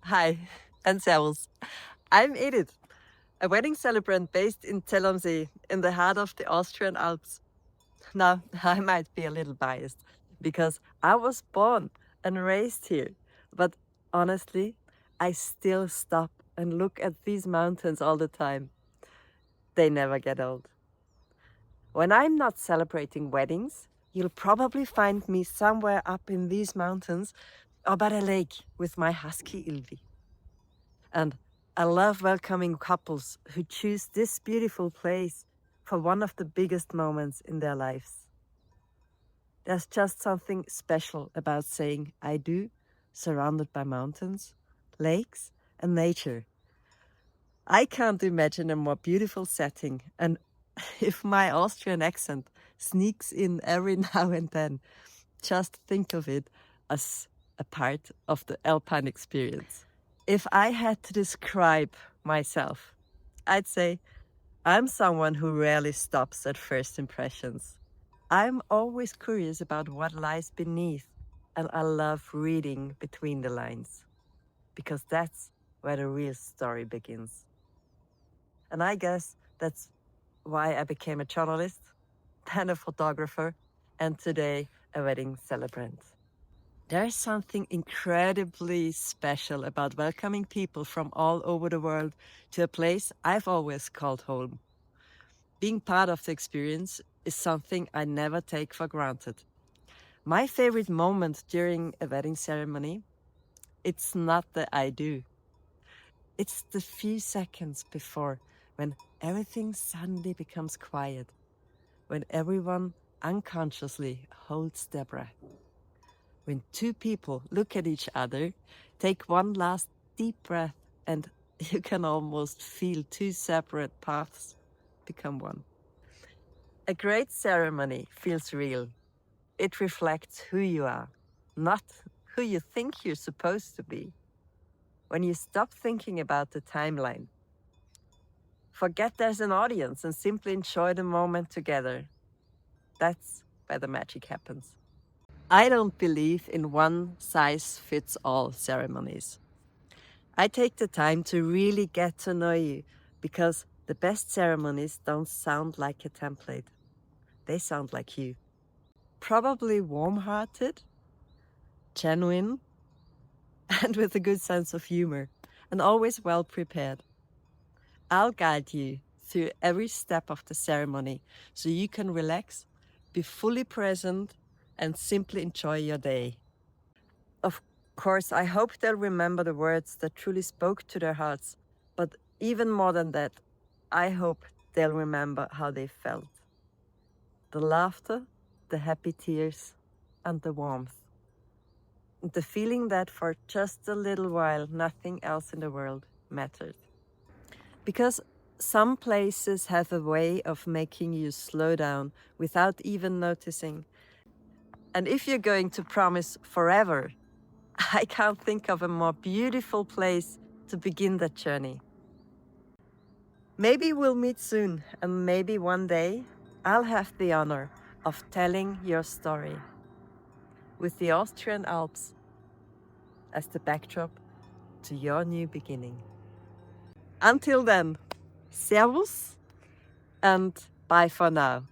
Hi, and servus. I'm Edith, a wedding celebrant based in Zell in the heart of the Austrian Alps. Now, I might be a little biased because I was born and raised here, but honestly, I still stop and look at these mountains all the time. They never get old. When I'm not celebrating weddings, you'll probably find me somewhere up in these mountains or by the lake with my husky Ilvi. And I love welcoming couples who choose this beautiful place for one of the biggest moments in their lives. There's just something special about saying I do, surrounded by mountains, lakes, and nature. I can't imagine a more beautiful setting, and if my Austrian accent sneaks in every now and then, just think of it as a part of the alpine experience. If I had to describe myself, I'd say I'm someone who rarely stops at first impressions. I'm always curious about what lies beneath, and I love reading between the lines because that's where the real story begins. And I guess that's why I became a journalist, then a photographer, and today a wedding celebrant. There's something incredibly special about welcoming people from all over the world to a place I've always called home. Being part of the experience is something I never take for granted. My favorite moment during a wedding ceremony, it's not the I do. It's the few seconds before when everything suddenly becomes quiet, when everyone unconsciously holds their breath. When two people look at each other, take one last deep breath, and you can almost feel two separate paths become one. A great ceremony feels real. It reflects who you are, not who you think you're supposed to be. When you stop thinking about the timeline, forget there's an audience and simply enjoy the moment together. That's where the magic happens. I don't believe in one size fits all ceremonies. I take the time to really get to know you because the best ceremonies don't sound like a template. They sound like you. Probably warm hearted, genuine, and with a good sense of humor, and always well prepared. I'll guide you through every step of the ceremony so you can relax, be fully present, and simply enjoy your day. Of course, I hope they'll remember the words that truly spoke to their hearts, but even more than that, I hope they'll remember how they felt. The laughter, the happy tears, and the warmth. And the feeling that for just a little while, nothing else in the world mattered. Because some places have a way of making you slow down without even noticing. And if you're going to promise forever, I can't think of a more beautiful place to begin that journey. Maybe we'll meet soon, and maybe one day I'll have the honor of telling your story with the Austrian Alps as the backdrop to your new beginning. Until then, servus and bye for now.